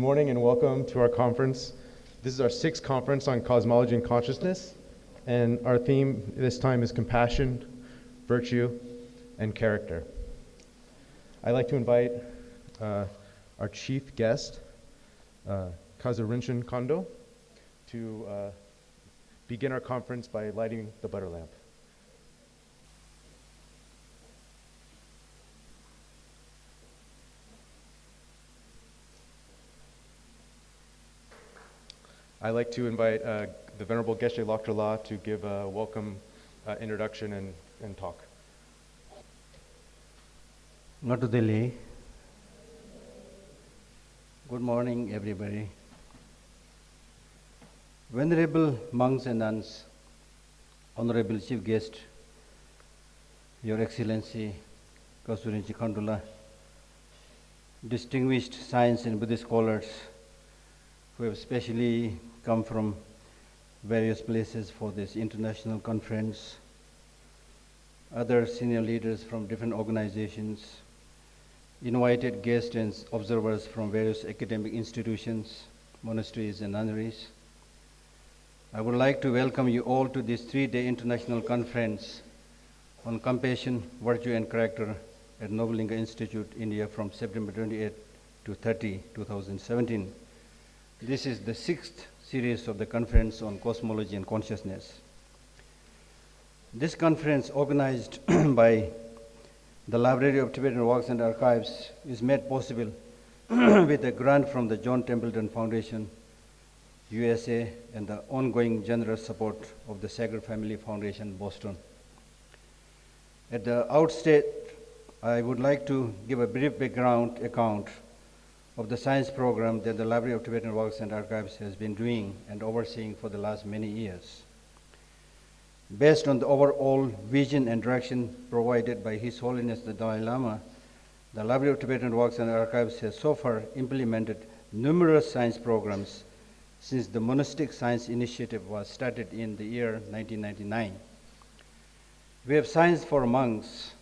morning and welcome to our conference. This is our sixth conference on cosmology and consciousness, and our theme this time is compassion, virtue, and character. I'd like to invite our chief guest, Kazurinshin Kondo, to begin our conference by lighting the butter lamp. I'd like to invite the Venerable Geshe Lhakdor to give a welcome introduction and talk. Not to delay. Good morning, everybody. Venerable monks and nuns, Honorable Chief Guest, Your Excellency Kosurinshin Kondo, distinguished science and Buddhist scholars who have specially come from various places for this international conference, other senior leaders from different organizations, invited guests and observers from various academic institutions, monasteries and nunneries. I would like to welcome you all to this 3-day international conference on compassion, virtue and character at Nobulinga Institute, India from September 28 to 30, 2017. This is the sixth series of the conference on cosmology and consciousness. This conference, organized by the Library of Tibetan Works and Archives, is made possible with a grant from the John Templeton Foundation, USA, and the ongoing generous support of the Sacred Family Foundation, Boston. At the outset, I would like to give a brief background account of the science program that the Library of Tibetan Works and Archives has been doing and overseeing for the last many years. Based on the overall vision and direction provided by His Holiness the Dalai Lama, the Library of Tibetan Works and Archives has so far implemented numerous science programs since the Monastic Science Initiative was started in the year 1999. We have Science for Monks,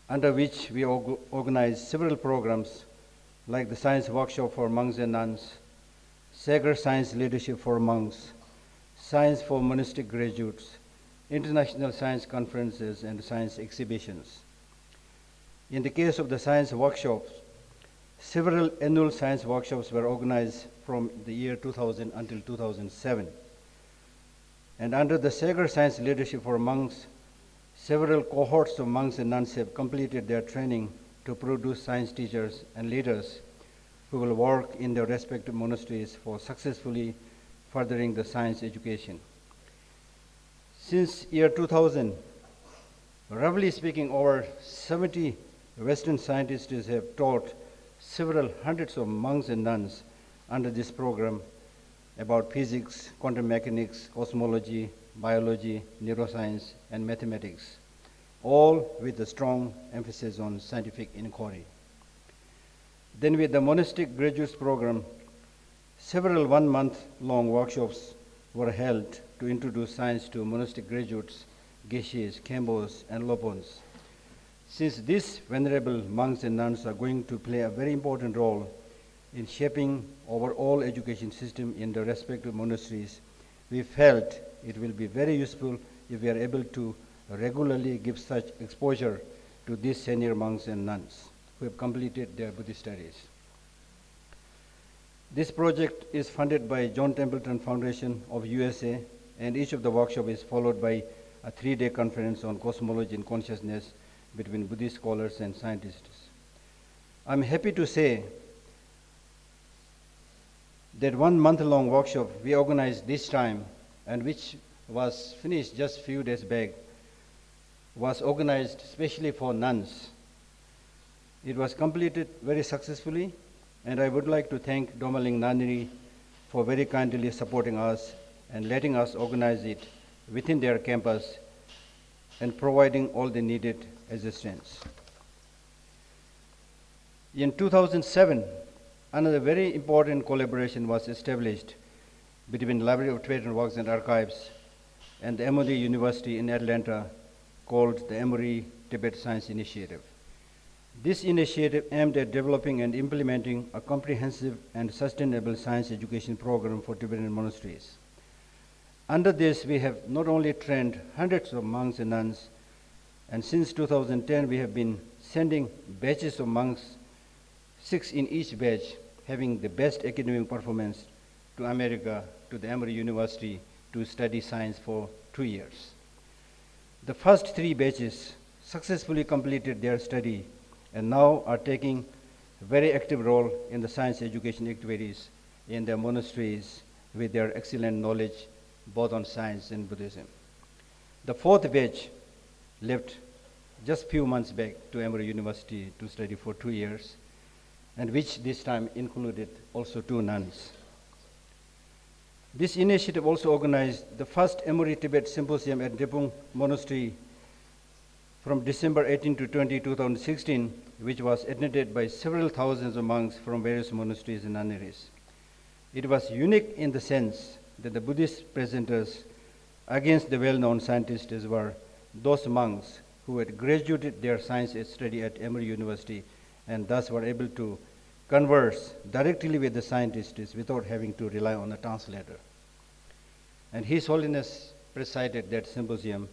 under which we organize several programs like the Science Workshop for Monks and Nuns, Sacred Science Leadership for Monks, Science for Monastic Graduates, International Science Conferences, and Science Exhibitions. In the case of the Science Workshops, several annual science workshops were organized from the year 2000 until 2007. And under the Sacred Science Leadership for Monks, several cohorts of monks and nuns have completed their training to produce science teachers and leaders who will work in their respective monasteries for successfully furthering the science education. Since year 2000, roughly speaking, over 70 Western scientists have taught several hundreds of monks and nuns under this program about physics, quantum mechanics, cosmology, biology, neuroscience, and mathematics, all with a strong emphasis on scientific inquiry. Then with the Monastic Graduates Program, several one-month-long workshops were held to introduce science to monastic graduates, Geshes, Khembos, and Lopons. Since these venerable monks and nuns are going to play a very important role in shaping overall education system in the respective monasteries, we felt it will be very useful if we are able to regularly give such exposure to these senior monks and nuns who have completed their Buddhist studies. This project is funded by John Templeton Foundation of USA, and each of the workshops is followed by a 3-day conference on cosmology and consciousness between Buddhist scholars and scientists. I'm happy to say that 1 month-long workshop we organized this time, and which was finished just a few days back, was organized especially for nuns. It was completed very successfully, and I would like to thank Domaling Nunnery for very kindly supporting us and letting us organize it within their campus and providing all the needed assistance. In 2007, another very important collaboration was established between the Library of Tibetan Works and Archives and the Emory University in Atlanta, called the Emory Tibet Science Initiative. This initiative aimed at developing and implementing a comprehensive and sustainable science education program for Tibetan monasteries. Under this, we have not only trained hundreds of monks and nuns, and since 2010, we have been sending batches of monks, 6 in each batch, having the best academic performance, to America, to the Emory University, to study science for 2 years. The first 3 batches successfully completed their study and now are taking a very active role in the science education activities in their monasteries with their excellent knowledge both on science and Buddhism. The 4th batch left just few months back to Emory University to study for 2 years, and which this time included also 2 nuns. This initiative also organized the first Emory Tibet Symposium at Drepung Monastery from December 18 to 20, 2016, which was attended by several thousands of monks from various monasteries and nunneries. It was unique in the sense that the Buddhist presenters against the well-known scientists were those monks who had graduated their science study at Emory University and thus were able to converse directly with the scientists without having to rely on a translator. And His Holiness presided that symposium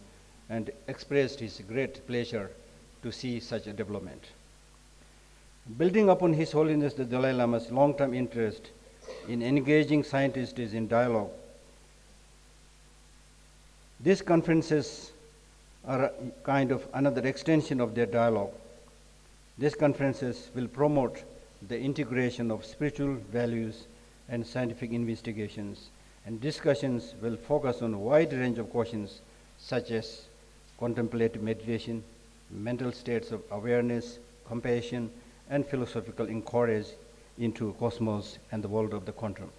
and expressed his great pleasure to see such a development. Building upon His Holiness the Dalai Lama's long-term interest in engaging scientists in dialogue, these conferences are a kind of another extension of their dialogue. These conferences will promote the integration of spiritual values and scientific investigations, and discussions will focus on a wide range of questions such as contemplative meditation, mental states of awareness, compassion, and philosophical inquiries into cosmos and the world of the quantum.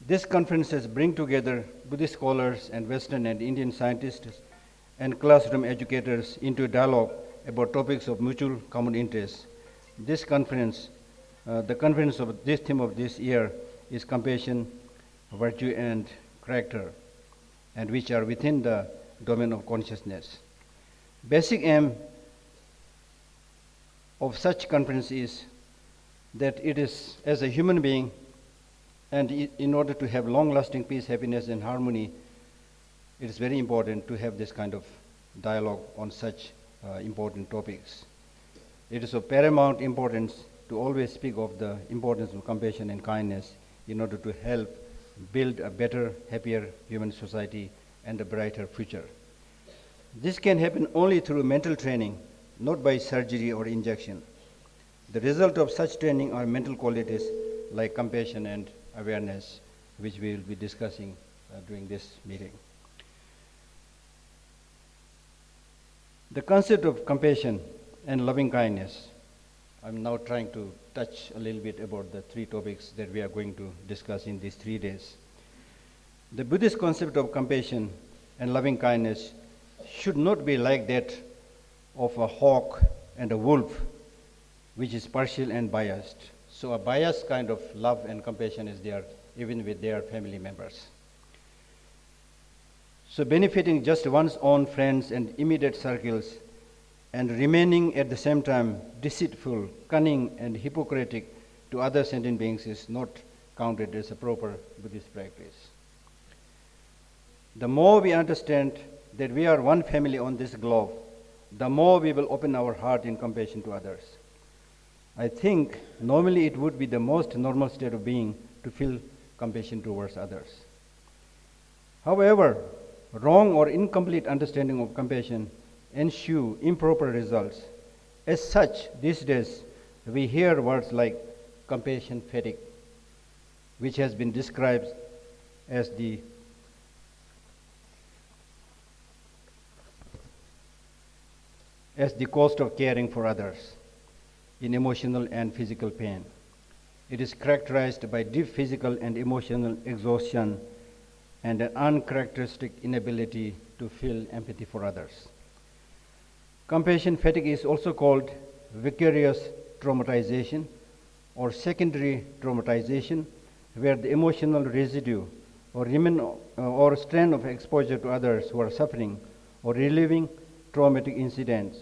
These conferences bring together Buddhist scholars and Western and Indian scientists and classroom educators into dialogue about topics of mutual common interest. This conference, the conference of this theme of this year is compassion, virtue, and character, and which are within the domain of consciousness. Basic aim of such conference is that it is, as a human being, and in order to have long-lasting peace, happiness, and harmony, it is very important to have this kind of dialogue on such important topics. It is of paramount importance to always speak of the importance of compassion and kindness in order to help build a better, happier human society and a brighter future. This can happen only through mental training, not by surgery or injection. The result of such training are mental qualities like compassion and awareness, which we will be discussing during this meeting. The concept of compassion and loving kindness, I'm now trying to touch a little bit about the 3 topics that we are going to discuss in these 3 days. The Buddhist concept of compassion and loving kindness should not be like that of a hawk and a wolf, which is partial and biased. So a biased kind of love and compassion is there even with their family members. So benefiting just one's own friends and immediate circles and remaining at the same time deceitful, cunning, and hypocritic to other sentient beings is not counted as a proper Buddhist practice. The more we understand that we are one family on this globe, the more we will open our heart in compassion to others. I think normally it would be the most normal state of being to feel compassion towards others. However, wrong or incomplete understanding of compassion ensue improper results. As such, these days we hear words like compassion fatigue, which has been described as the cost of caring for others in emotional and physical pain. It is characterized by deep physical and emotional exhaustion and an uncharacteristic inability to feel empathy for others. Compassion fatigue is also called vicarious traumatization or secondary traumatization, where the emotional residue or strain of exposure to others who are suffering or reliving traumatic incidents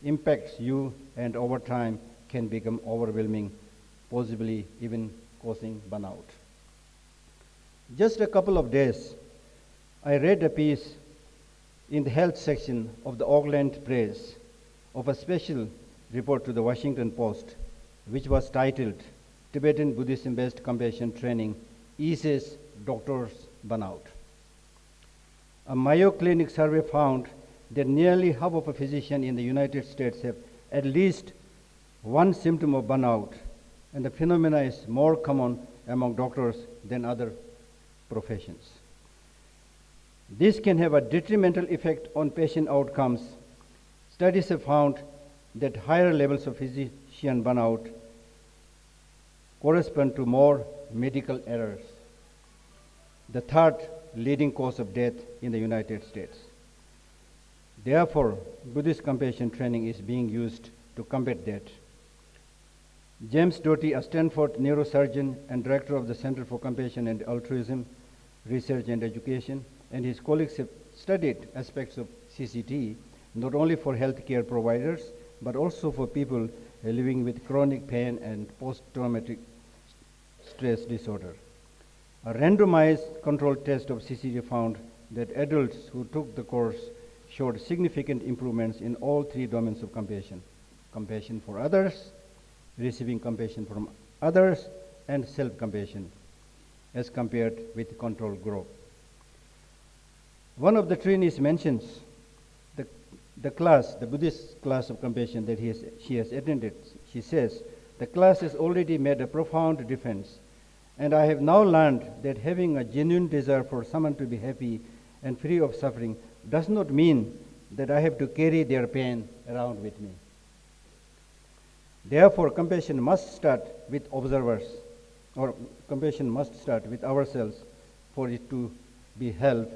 impacts you and over time can become overwhelming, possibly even causing burnout. Just a couple of days, I read a piece in the health section of the Auckland Press of a special report to the Washington Post, which was titled Tibetan Buddhism-based compassion training eases doctors' burnout. A Mayo Clinic survey found that nearly half of a physician in the United States have at least one symptom of burnout, and the phenomena is more common among doctors than other professions. This can have a detrimental effect on patient outcomes. Studies have found that higher levels of physician burnout correspond to more medical errors, the third leading cause of death in the United States. Therefore, Buddhist compassion training is being used to combat that. James Doty, a Stanford neurosurgeon and director of the Center for Compassion and Altruism Research and Education, and his colleagues have studied aspects of CCT not only for healthcare providers but also for people living with chronic pain and post-traumatic stress disorder. A randomized controlled test of CCT found that adults who took the course showed significant improvements in all three domains of compassion: compassion for others, receiving compassion from others, and self-compassion, as compared with the control group. One of the trainees mentions the class, the Buddhist class of compassion that she has attended. She says, "The class has already made a profound difference, and I have now learned that having a genuine desire for someone to be happy and free of suffering does not mean that I have to carry their pain around with me." Therefore, compassion must start with observers, or compassion must start with ourselves for it to be held,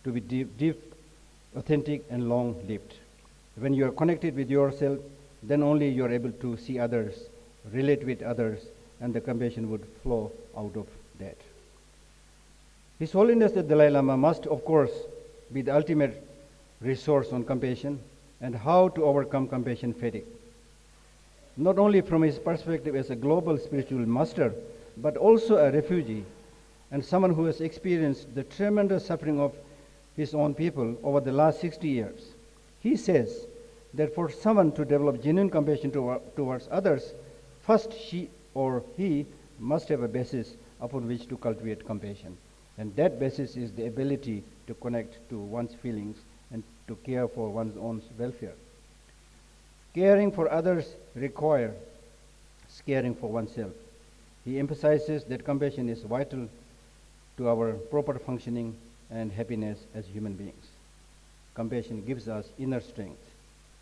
to be deep, authentic, and long-lived. When you are connected with yourself, then only you are able to see others, relate with others, and the compassion would flow out of that. His Holiness the Dalai Lama must, of course, be the ultimate resource on compassion and how to overcome compassion fatigue. Not only from his perspective as a global spiritual master, but also a refugee and someone who has experienced the tremendous suffering of his own people over the last 60 years. He says that for someone to develop genuine compassion towards others, first she or he must have a basis upon which to cultivate compassion. And that basis is the ability to connect to one's feelings and to care for one's own welfare. Caring for others requires caring for oneself. He emphasizes that compassion is vital to our proper functioning and happiness as human beings. Compassion gives us inner strength.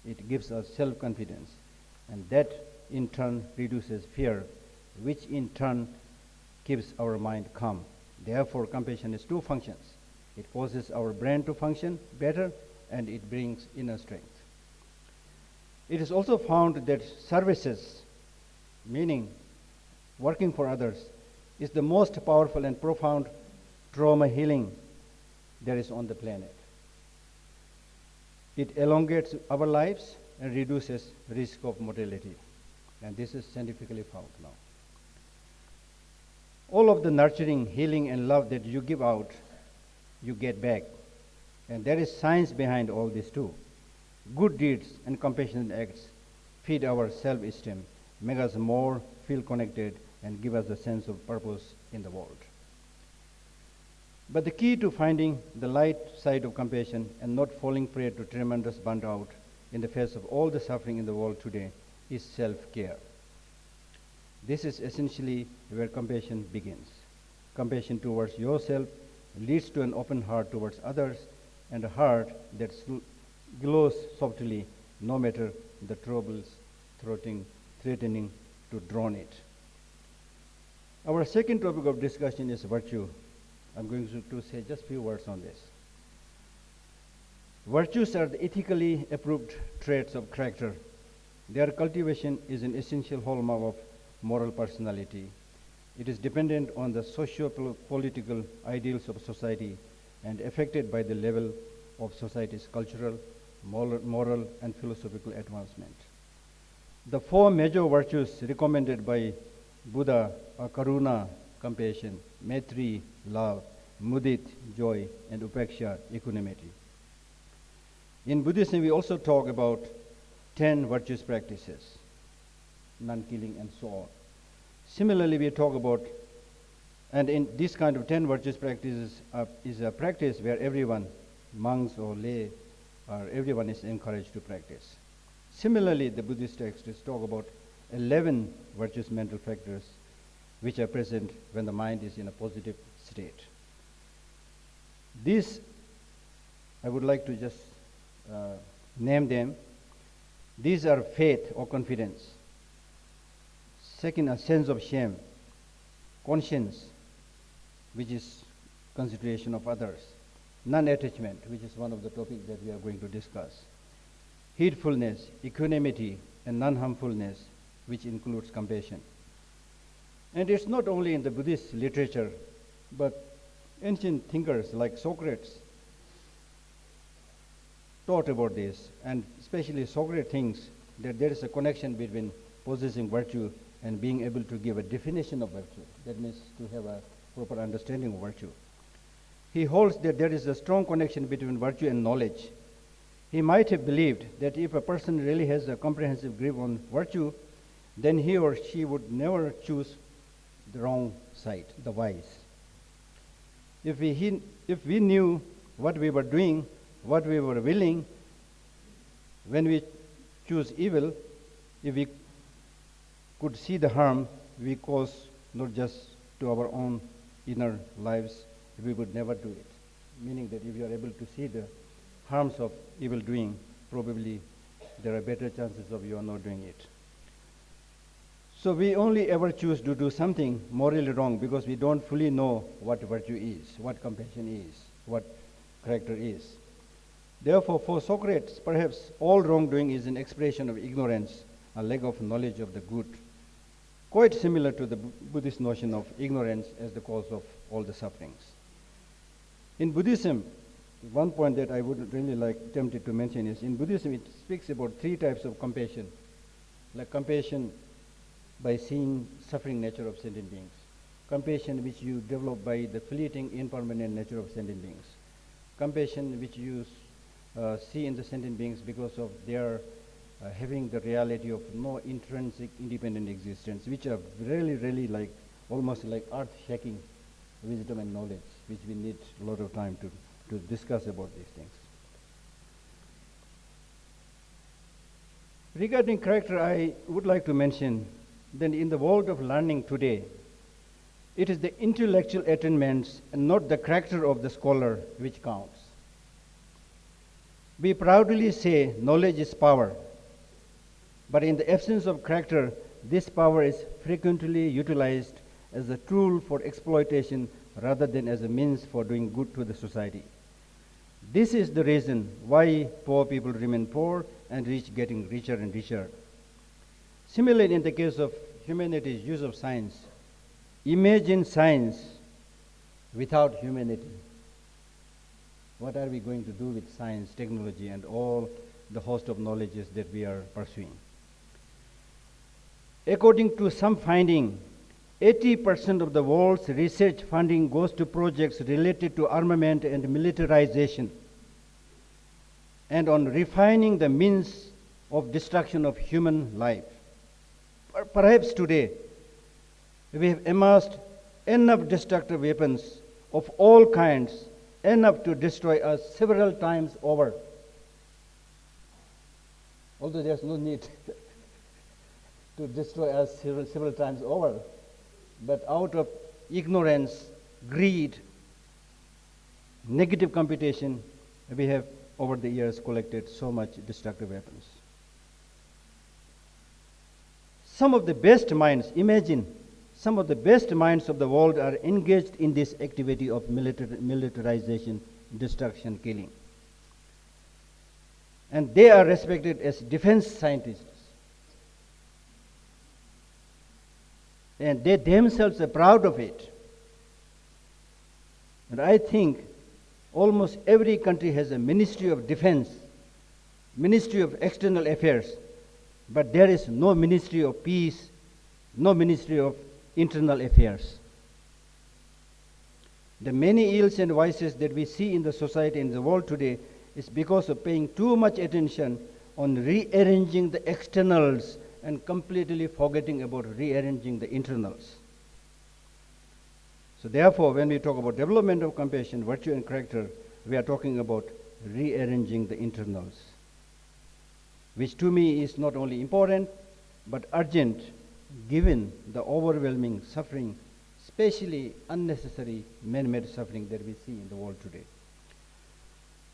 It gives us self-confidence, and that in turn reduces fear, which in turn keeps our mind calm. Therefore, compassion has two functions. It causes our brain to function better, and it brings inner strength. It is also found that services, meaning working for others, is the most powerful and profound trauma healing there is on the planet. It elongates our lives and reduces risk of mortality. And this is scientifically found now. All of the nurturing, healing, and love that you give out, you get back. And there is science behind all this too. Good deeds and compassionate acts feed our self-esteem, make us more feel connected, and give us a sense of purpose in the world. But the key to finding the light side of compassion and not falling prey to tremendous burnout in the face of all the suffering in the world today is self-care. This is essentially where compassion begins. Compassion towards yourself leads to an open heart towards others and a heart that glows softly no matter the troubles threatening to drown it. Our second topic of discussion is virtue. I'm going to say just a few words on this. Virtues are the ethically approved traits of character. Their cultivation is an essential hallmark of moral personality. It is dependent on the socio-political ideals of society and affected by the level of society's cultural, moral and philosophical advancement. The four major virtues recommended by Buddha are karuna, compassion, maitri, love, mudit, joy, and upeksha, equanimity. In Buddhism, we also talk about 10 virtuous practices, non-killing and so on. Similarly, we talk about, and in this kind of 10 virtuous practices is a practice where everyone, monks or lay, or everyone is encouraged to practice. Similarly, the Buddhist texts talk about 11 virtuous mental factors which are present when the mind is in a positive state. These, I would like to just name them. These are faith or confidence. Second, a sense of shame. Conscience, which is consideration of others. Non-attachment, which is one of the topics that we are going to discuss. Heedfulness, equanimity, and non-harmfulness, which includes compassion. And it's not only in the Buddhist literature, but ancient thinkers like Socrates taught about this, and especially Socrates thinks that there is a connection between possessing virtue and being able to give a definition of virtue. That means to have a proper understanding of virtue. He holds that there is a strong connection between virtue and knowledge. He might have believed that if a person really has a comprehensive grip on virtue, then he or she would never choose the wrong side, the wise. If we knew what we were doing, what we were willing, when we choose evil, if we could see the harm we cause not just to our own inner lives, we would never do it. Meaning that if you are able to see the harms of evil doing, probably there are better chances of you are not doing it. So we only ever choose to do something morally wrong because we don't fully know what virtue is, what compassion is, what character is. Therefore, for Socrates, perhaps all wrongdoing is an expression of ignorance, a lack of knowledge of the good, quite similar to the Buddhist notion of ignorance as the cause of all the sufferings. In Buddhism, one point that I would really tempted to mention is, in Buddhism it speaks about 3 types of compassion, like compassion by seeing suffering nature of sentient beings, compassion which you develop by the fleeting, impermanent nature of sentient beings, compassion which you see in the sentient beings because of their having the reality of no intrinsic independent existence, which are really almost like earth-shaking wisdom and knowledge, which we need a lot of time to discuss about these things. Regarding character, I would like to mention that in the world of learning today, it is the intellectual attainments and not the character of the scholar which counts. We proudly say knowledge is power, but in the absence of character, this power is frequently utilized as a tool for exploitation rather than as a means for doing good to the society. This is the reason why poor people remain poor and rich getting richer and richer. Similarly, in the case of humanity's use of science, imagine science without humanity. What are we going to do with science, technology, and all the host of knowledges that we are pursuing? According to some finding, 80% of the world's research funding goes to projects related to armament and militarization and on refining the means of destruction of human life. Perhaps today, we have amassed enough destructive weapons of all kinds, enough to destroy us several times over. Although there's no need to destroy us several times over, but out of ignorance, greed, negative computation, we have over the years collected so much destructive weapons. Some of the best minds, imagine, some of the best minds of the world are engaged in this activity of militarization, destruction, killing. And they are respected as defense scientists. And they themselves are proud of it. And I think almost every country has a ministry of defense Ministry of External Affairs, but there is no Ministry of Peace, no Ministry of Internal Affairs. The many ills and vices that we see in the society and the world today is because of paying too much attention on rearranging the externals and completely forgetting about rearranging the internals. So therefore, when we talk about development of compassion, virtue and character, we are talking about rearranging the internals, which to me is not only important, but urgent, given the overwhelming suffering, especially unnecessary man-made suffering that we see in the world today.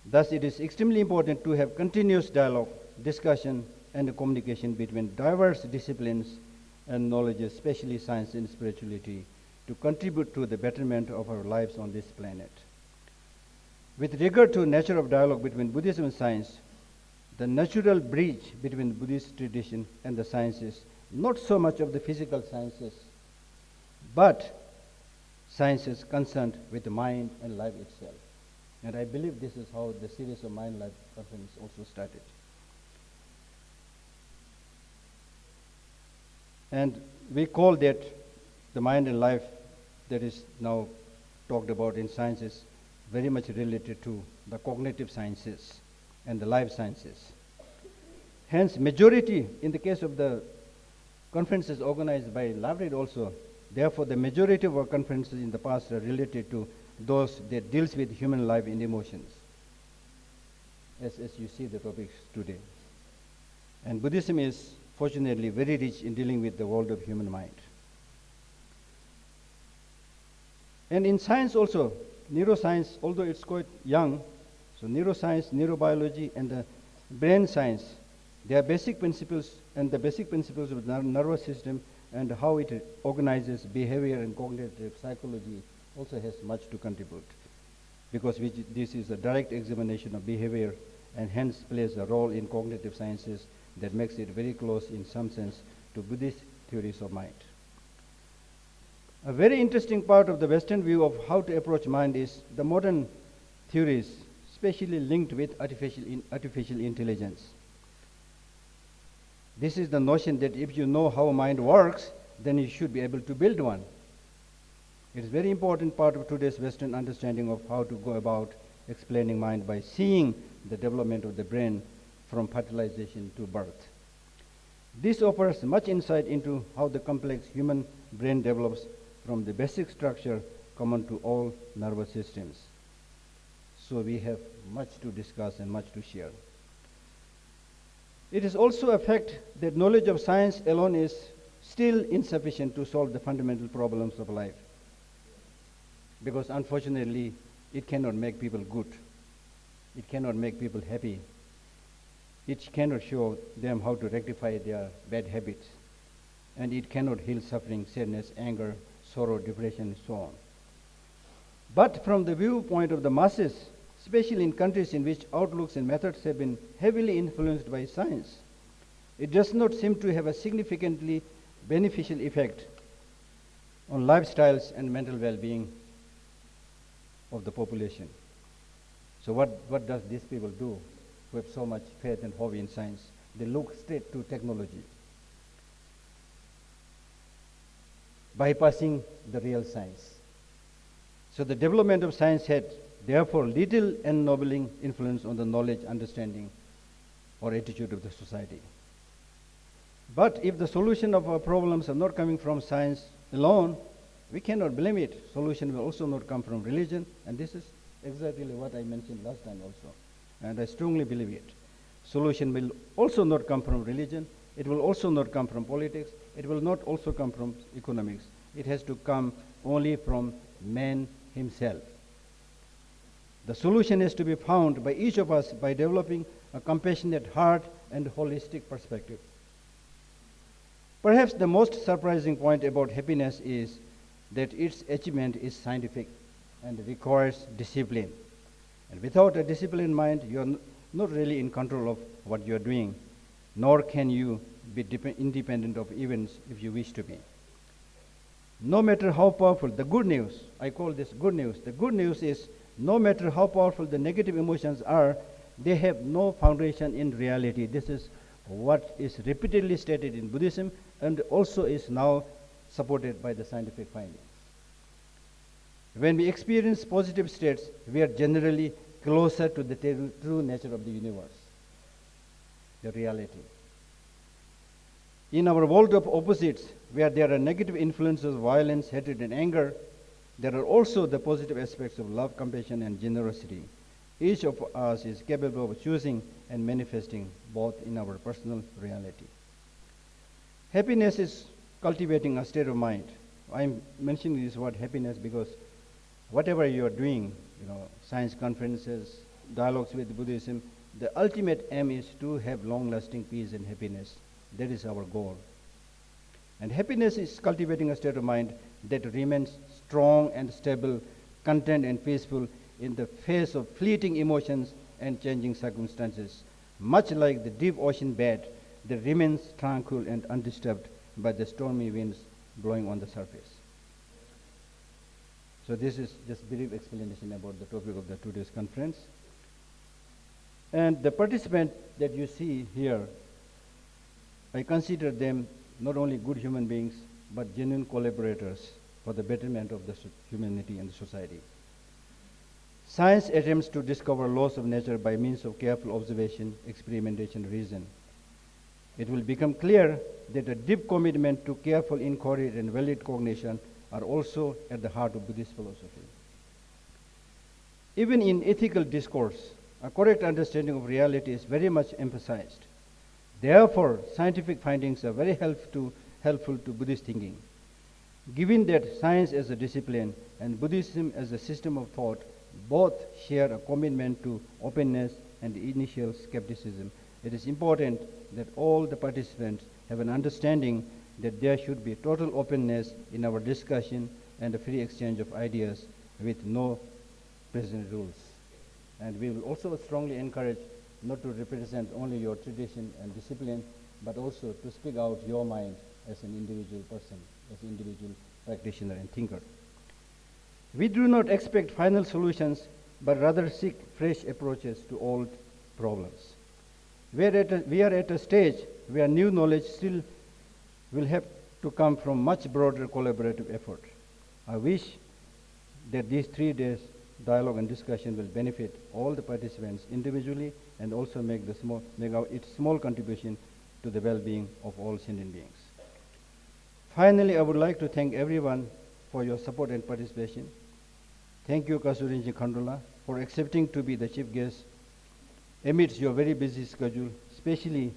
Thus, it is extremely important to have continuous dialogue, discussion, and communication between diverse disciplines and knowledges, especially science and spirituality, to contribute to the betterment of our lives on this planet. With regard to nature of dialogue between Buddhism and science, the natural bridge between Buddhist tradition and the sciences, not so much of the physical sciences, but sciences concerned with the mind and life itself. And I believe this is how the series of Mind Life Conference also started. And we call that the mind and life that is now talked about in sciences very much related to the cognitive sciences and the life sciences. Hence, majority, in the case of the conferences organized by Lhakdor also, therefore the majority of our conferences in the past are related to those that deals with human life and emotions, as you see the topics today. And Buddhism is fortunately very rich in dealing with the world of human mind. And in science also, neuroscience, although it's quite young, so neuroscience, neurobiology, and the brain science, they are basic principles, and the basic principles of the nervous system and how it organizes behavior and cognitive psychology also has much to contribute, because this is a direct examination of behavior and hence plays a role in cognitive sciences that makes it very close in some sense to Buddhist theories of mind. A very interesting part of the Western view of how to approach mind is the modern theories, especially linked with artificial intelligence. This is the notion that if you know how a mind works, then you should be able to build one. It is a very important part of today's Western understanding of how to go about explaining mind by seeing the development of the brain from fertilization to birth. This offers much insight into how the complex human brain develops from the basic structure common to all nervous systems. So we have much to discuss and much to share. It is also a fact that knowledge of science alone is still insufficient to solve the fundamental problems of life, because unfortunately it cannot make people good. It cannot make people happy. It cannot show them how to rectify their bad habits. And it cannot heal suffering, sadness, anger, sorrow, depression, and so on. But from the viewpoint of the masses, especially in countries in which outlooks and methods have been heavily influenced by science, it does not seem to have a significantly beneficial effect on lifestyles and mental well-being of the population. So what does these people do who have so much faith and hope in science? They look straight to technology, bypassing the real science. So the development of science had therefore little ennobling influence on the knowledge, understanding, or attitude of the society. But if the solution of our problems are not coming from science alone, we cannot blame it. Solution will also not come from religion, and this is exactly what I mentioned last time also, and I strongly believe it. Solution will also not come from religion. It will also not come from politics. It will not also come from economics. It has to come only from man himself. The solution is to be found by each of us by developing a compassionate heart and holistic perspective. Perhaps the most surprising point about happiness is that its achievement is scientific and requires discipline. And without a disciplined mind, you are not really in control of what you are doing, nor can you be independent of events if you wish to be. No matter how powerful, the good news, I call this good news. The good news is no matter how powerful the negative emotions are, they have no foundation in reality. This is what is repeatedly stated in Buddhism and also is now supported by the scientific findings. When we experience positive states, we are generally closer to the true nature of the universe, the reality. In our world of opposites, where there are negative influences, violence, hatred, and anger, there are also the positive aspects of love, compassion, and generosity. Each of us is capable of choosing and manifesting both in our personal reality. Happiness is cultivating a state of mind. I'm mentioning this word happiness because whatever you are doing, science conferences, dialogues with Buddhism, the ultimate aim is to have long-lasting peace and happiness. That is our goal. And happiness is cultivating a state of mind that remains strong and stable, content and peaceful in the face of fleeting emotions and changing circumstances, much like the deep ocean bed that remains tranquil and undisturbed by the stormy winds blowing on the surface. So this is just a brief explanation about the topic of the today's conference. And the participants that you see here, I consider them not only good human beings, but genuine collaborators for the betterment of the humanity and the society. Science attempts to discover laws of nature by means of careful observation, experimentation, reason. It will become clear that a deep commitment to careful inquiry and valid cognition are also at the heart of Buddhist philosophy. Even in ethical discourse, a correct understanding of reality is very much emphasized. Therefore, scientific findings are very helpful to Buddhist thinking. Given that science as a discipline and Buddhism as a system of thought both share a commitment to openness and initial skepticism, it is important that all the participants have an understanding that there should be total openness in our discussion and a free exchange of ideas with no present rules. And we will also strongly encourage not to represent only your tradition and discipline, but also to speak out your mind as an individual person, as an individual practitioner and thinker. We do not expect final solutions, but rather seek fresh approaches to old problems. We are at a stage where new knowledge still will have to come from much broader collaborative effort. I wish that these 3 days dialogue and discussion will benefit all the participants individually and also make its small contribution to the well-being of all sentient beings. Finally, I would like to thank everyone for your support and participation. Thank you, Cosmology Consciousness, for accepting to be the chief guest amidst your very busy schedule, especially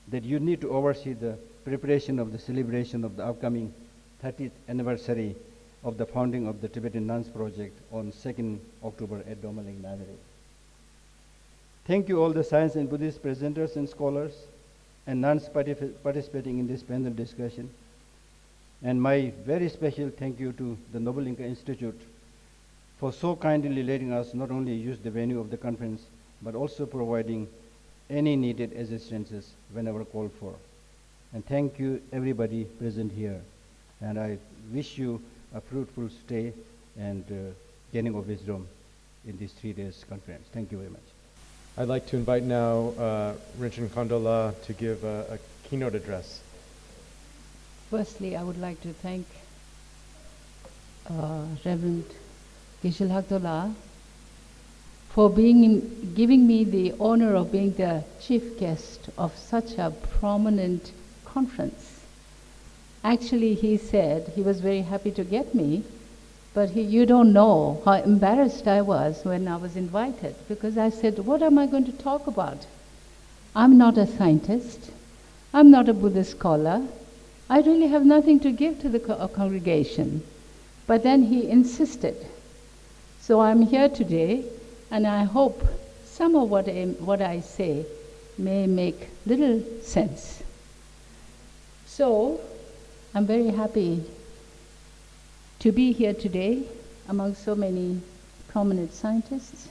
that you need to oversee the preparation of the celebration of the upcoming 30th anniversary of the founding of the Tibetan Nuns Project on 2nd October at Domaling Nagari. Thank you all the science and Buddhist presenters and scholars and nuns participating in this panel discussion. And my very special thank you to the Noble Inca Institute for so kindly letting us not only use the venue of the conference, but also providing any needed assistances whenever called for. And thank you everybody present here. And I wish you a fruitful stay and gaining of wisdom in these 3 days conference. Thank you very much. I'd like to invite now Rinchen Kondola to give a keynote address. Firstly, I would like to thank Reverend Geshe Lhakdor for giving me the honor of being the chief guest of such a prominent conference. Actually, he said he was very happy to get me, but you don't know how embarrassed I was when I was invited, because I said, what am I going to talk about? I'm not a scientist. I'm not a Buddhist scholar. I really have nothing to give to the congregation. But then he insisted. So I'm here today, and I hope some of what I say may make little sense. So I'm very happy to be here today among so many prominent scientists,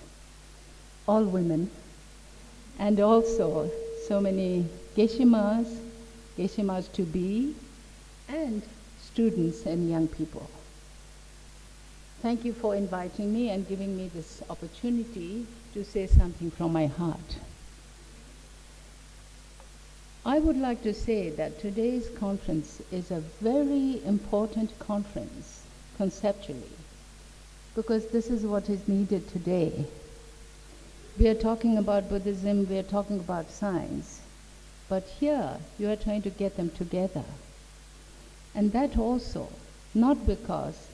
all women, and also so many Geshe-mas to be, and students and young people. Thank you for inviting me and giving me this opportunity to say something from my heart. I would like to say that today's conference is a very important conference conceptually, because this is what is needed today. We are talking about Buddhism, we are talking about science, but here you are trying to get them together. And that also, not because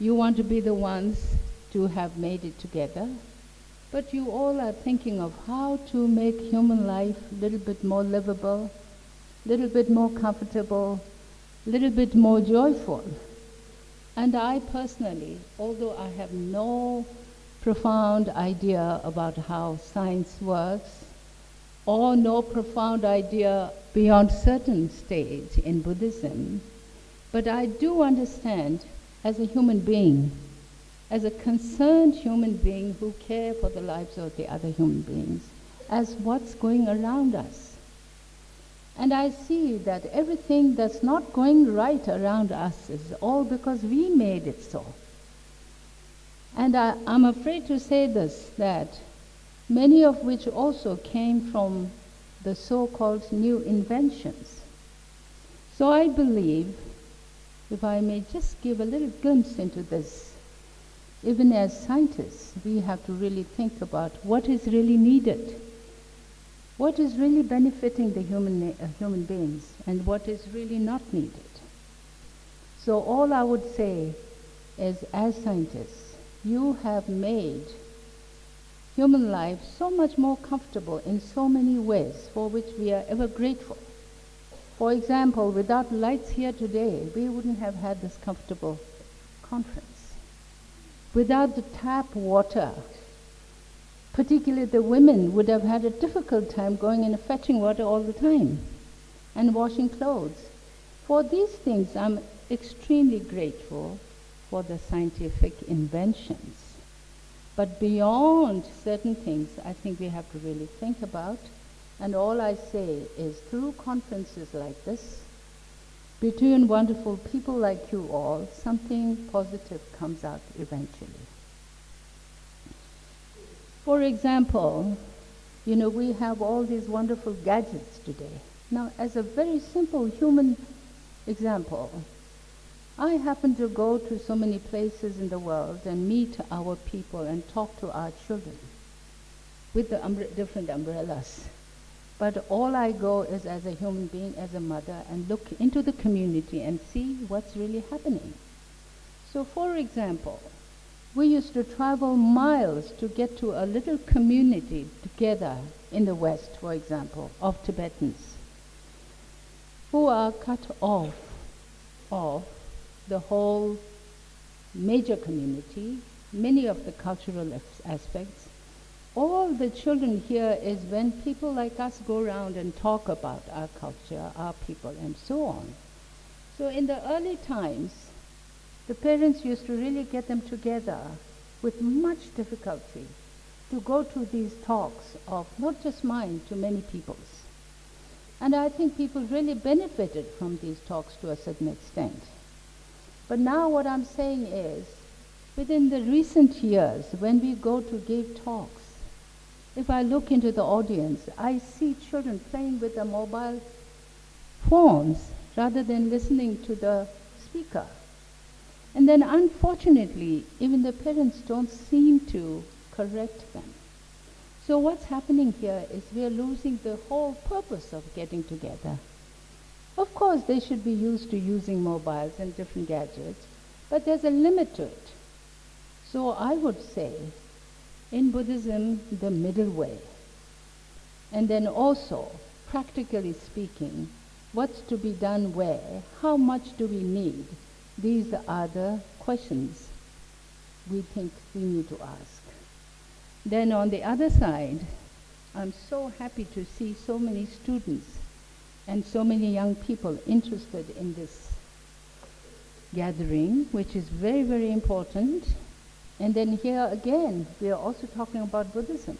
you want to be the ones to have made it together, but you all are thinking of how to make human life a little bit more livable, a little bit more comfortable, a little bit more joyful. And I personally, although I have no profound idea about how science works, or no profound idea beyond certain stage in Buddhism, but I do understand as a human being, as a concerned human being who care for the lives of the other human beings, as what's going around us. And I see that everything that's not going right around us is all because we made it so. And I'm afraid to say this, that many of which also came from the so-called new inventions. So I believe, if I may just give a little glimpse into this, even as scientists, we have to really think about what is really needed, what is really benefiting the human beings, and what is really not needed. So all I would say is, as scientists, you have made human life so much more comfortable in so many ways, for which we are ever grateful. For example, without lights here today, we wouldn't have had this comfortable conference. Without the tap water, particularly the women would have had a difficult time going and fetching water all the time and washing clothes. For these things, I'm extremely grateful for the scientific inventions. But beyond certain things, I think we have to really think about. And all I say is, through conferences like this, between wonderful people like you all, something positive comes out eventually. For example, we have all these wonderful gadgets today. Now, as a very simple human example, I happen to go to so many places in the world and meet our people and talk to our children with the different umbrellas. But all I go is as a human being, as a mother, and look into the community and see what's really happening. So, for example, we used to travel miles to get to a little community together in the West, for example, of Tibetans who are cut off of the whole major community, many of the cultural aspects. All the children here is when people like us go around and talk about our culture, our people, and so on. So in the early times, the parents used to really get them together with much difficulty to go to these talks of not just mine, to many people's. And I think people really benefited from these talks to a certain extent. But now what I'm saying is, within the recent years, when we go to give talks, if I look into the audience, I see children playing with their mobile phones rather than listening to the speaker. And then unfortunately, even the parents don't seem to correct them. So what's happening here is we are losing the whole purpose of getting together. Of course, they should be used to using mobiles and different gadgets, but there's a limit to it. So I would say, in Buddhism, the middle way. And then also, practically speaking, what's to be done where, how much do we need? These are the questions we think we need to ask. Then on the other side, I'm so happy to see so many students and so many young people interested in this gathering, which is very, very important. And then here again, we are also talking about Buddhism.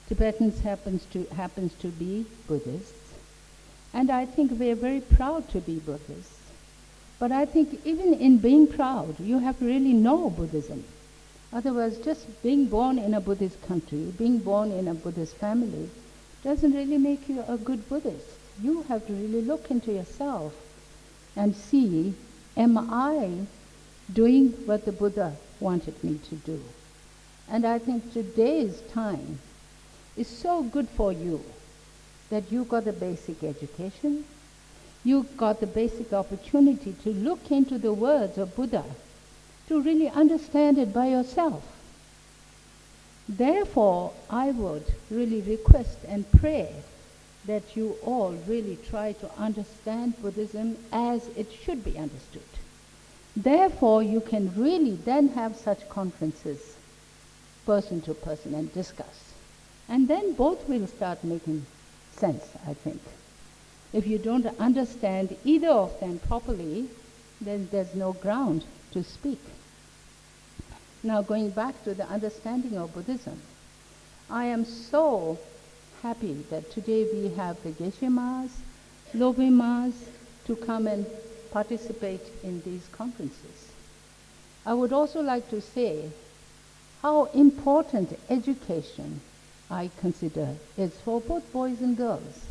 Tibetans happens to be Buddhists, and I think we are very proud to be Buddhists. But I think even in being proud, you have to really know Buddhism. Otherwise, just being born in a Buddhist country, being born in a Buddhist family, doesn't really make you a good Buddhist. You have to really look into yourself and see, am I doing what the Buddha wanted me to do? And I think today's time is so good for you that you got a basic education, you got the basic opportunity to look into the words of Buddha, to really understand it by yourself. Therefore, I would really request and pray that you all really try to understand Buddhism as it should be understood. Therefore, you can really then have such conferences, person to person, and discuss. And then both will start making sense, I think. If you don't understand either of them properly, then there's no ground to speak. Now, going back to the understanding of Buddhism, I am so happy that today we have the Geshe Mas, Lobe Mas to come and participate in these conferences. I would also like to say how important education I consider is for both boys and girls.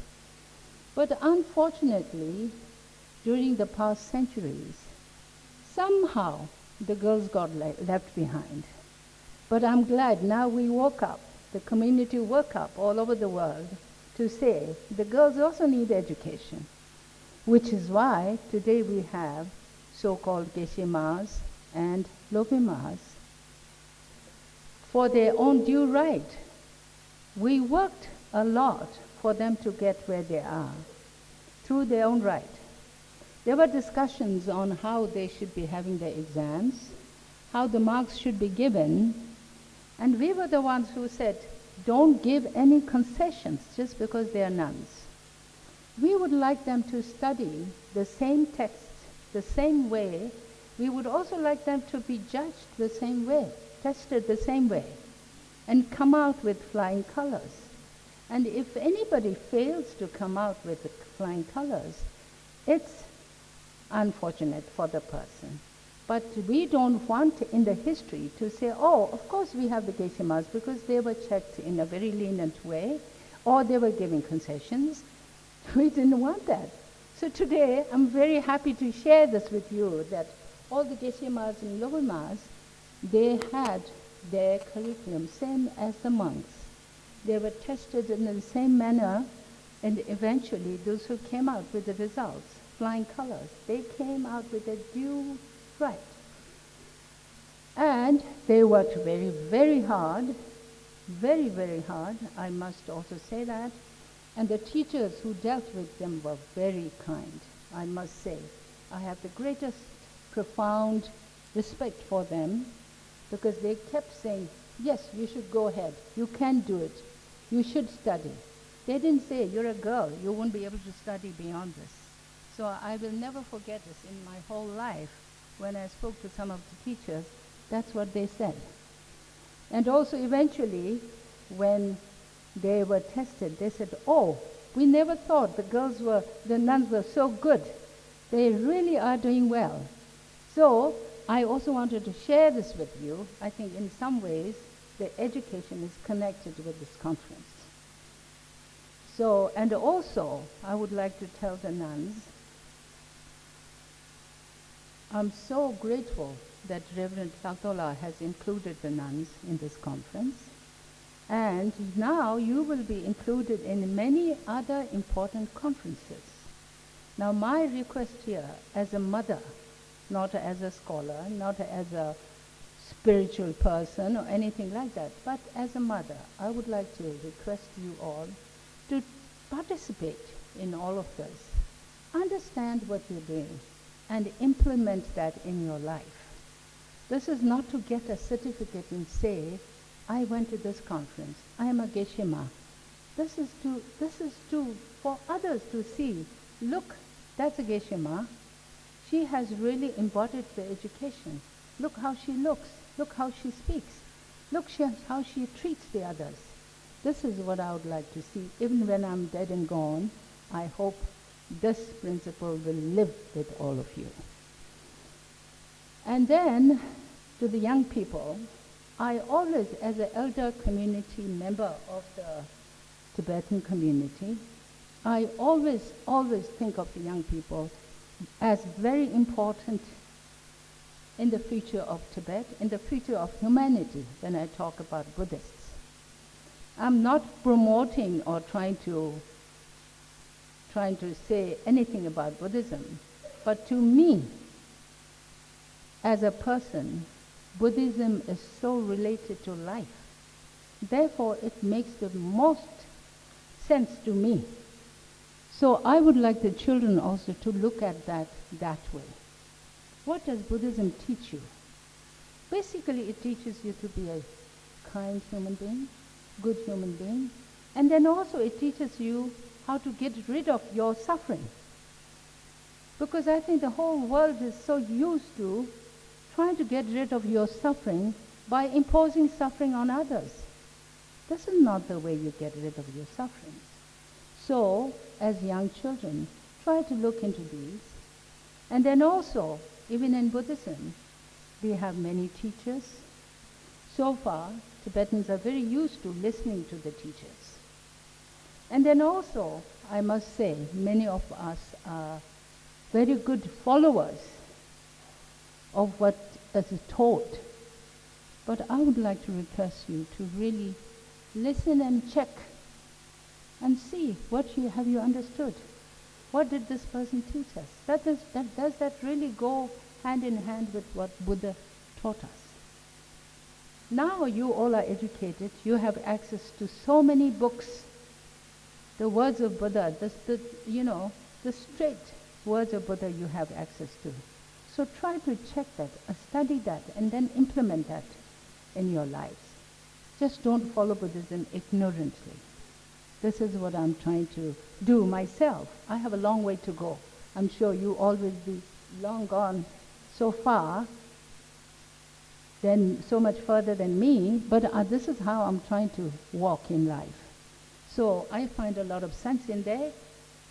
But unfortunately, during the past centuries, somehow the girls got left behind. But I'm glad now we woke up, the community woke up all over the world to say the girls also need education, which is why today we have so-called Geshe Mas and Lobe Mas for their own due right. We worked a lot for them to get where they are through their own right. There were discussions on how they should be having their exams, how the marks should be given, and we were the ones who said, don't give any concessions just because they are nuns. We would like them to study the same text the same way. We would also like them to be judged the same way, tested the same way, and come out with flying colors. And if anybody fails to come out with the flying colors, it's unfortunate for the person. But we don't want in the history to say, oh, of course we have the Geshe Mas because they were checked in a very lenient way, or they were giving concessions. We didn't want that. So today, I'm very happy to share this with you, that all the Geshe Mas and Lobe Mas, they had their curriculum same as the monks. They were tested in the same manner, and eventually those who came out with the results, flying colors, they came out with a due right. And they worked very, very hard, very, very hard, I must also say that. And the teachers who dealt with them were very kind, I must say. I have the greatest, profound respect for them, because they kept saying, yes, you should go ahead, you can do it, you should study. They didn't say, you're a girl, you won't be able to study beyond this. So I will never forget this in my whole life. When I spoke to some of the teachers, that's what they said. And also eventually, when they were tested, they said, oh, we never thought the nuns were so good. They really are doing well. So I also wanted to share this with you. I think in some ways, the education is connected with this conference. So, and also, I would like to tell the nuns, I'm so grateful that Reverend Lhakdor has included the nuns in this conference. And now you will be included in many other important conferences. Now my request here, as a mother, not as a scholar, not as a spiritual person or anything like that, but as a mother, I would like to request you all to participate in all of this. Understand what you're doing and implement that in your life. This is not to get a certificate and say, I went to this conference, I am a Geshe Ma. This is for others to see, look, that's a Geshe Ma. She has really embodied the education. Look how she looks, look how she speaks, look how she treats the others. This is what I would like to see. Even when I'm dead and gone, I hope this principle will live with all of you. And then to the young people, I always, as an elder community member of the Tibetan community, I always think of the young people as very important in the future of Tibet, in the future of humanity when I talk about Buddhists. I'm not promoting or trying to say anything about Buddhism, but to me, as a person, Buddhism is so related to life. Therefore, it makes the most sense to me. So I would like the children also to look at that way. What does Buddhism teach you? Basically, it teaches you to be a kind human being, good human being, and then also it teaches you how to get rid of your suffering. Because I think the whole world is so used to trying to get rid of your suffering by imposing suffering on others. This is not the way you get rid of your suffering. So, as young children, try to look into these. And then also, even in Buddhism, we have many teachers. So far, Tibetans are very used to listening to the teachers. And then also, I must say, many of us are very good followers of what is taught. But I would like to request you to really listen and check and see have you understood. What did this person teach us? Does that really go hand in hand with what Buddha taught us? Now you all are educated. You have access to so many books. The words of Buddha, the straight words of Buddha you have access to. So try to check that, study that, and then implement that in your lives. Just don't follow Buddhism ignorantly. This is what I'm trying to do myself. I have a long way to go. I'm sure you all will be long gone so far, then so much further than me, but this is how I'm trying to walk in life. So I find a lot of sense in there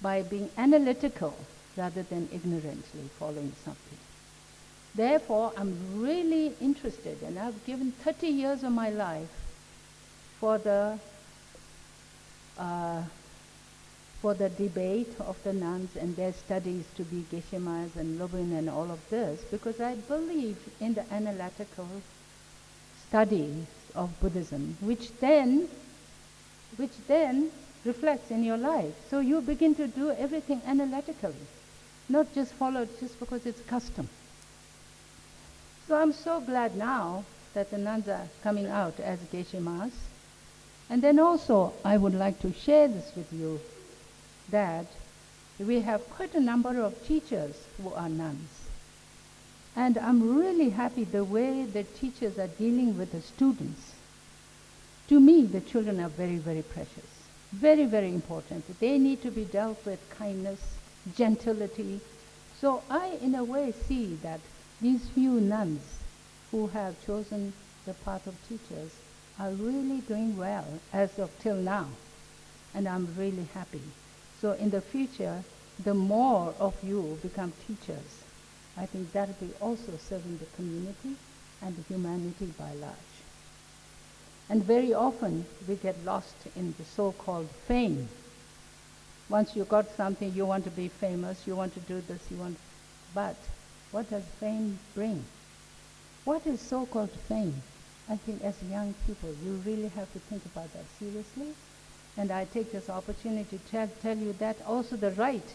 by being analytical rather than ignorantly following something. Therefore, I'm really interested, and I've given 30 years of my life for the debate of the nuns and their studies to be Geshe and Lobin and all of this, because I believe in the analytical studies of Buddhism, which then reflects in your life. So you begin to do everything analytically, not just follow it just because it's custom. So I'm so glad now that the nuns are coming out as Geshe Mas. And then also, I would like to share this with you, that we have quite a number of teachers who are nuns. And I'm really happy the way the teachers are dealing with the students. To me, the children are very, very precious, very, very important. They need to be dealt with kindness, gentility. So I, in a way, see that these few nuns who have chosen the path of teachers are really doing well as of till now. And I'm really happy. So in the future, the more of you become teachers, I think that will be also serving the community and the humanity by large. And very often we get lost in the so-called fame. Once you got something, you want to be famous, you want to do this, but what does fame bring? What is so-called fame? I think as young people, you really have to think about that seriously. And I take this opportunity to tell you that also the right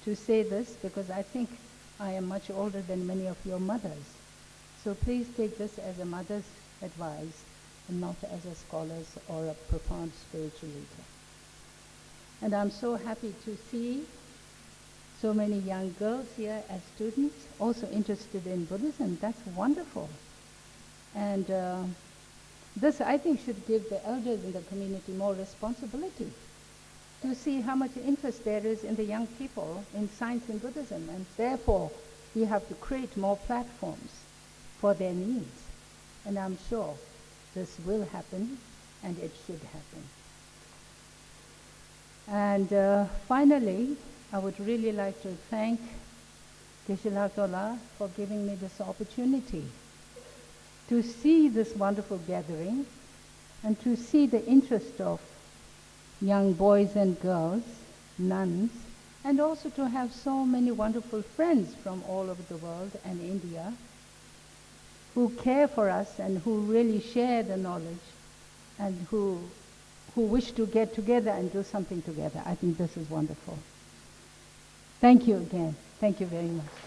to say this, because I think I am much older than many of your mothers. So please take this as a mother's advice and not as a scholar's or a profound spiritual leader. And I'm so happy to see so many young girls here as students, also interested in Buddhism. That's wonderful. And this, I think, should give the elders in the community more responsibility to see how much interest there is in the young people in science and Buddhism. And therefore, we have to create more platforms for their needs. And I'm sure this will happen, and it should happen. And finally, I would really like to thank Geshe Lhakdor, for giving me this opportunity to see this wonderful gathering and to see the interest of young boys and girls, nuns, and also to have so many wonderful friends from all over the world and India who care for us and who really share the knowledge and who wish to get together and do something together. I think this is wonderful. Thank you again. Thank you very much.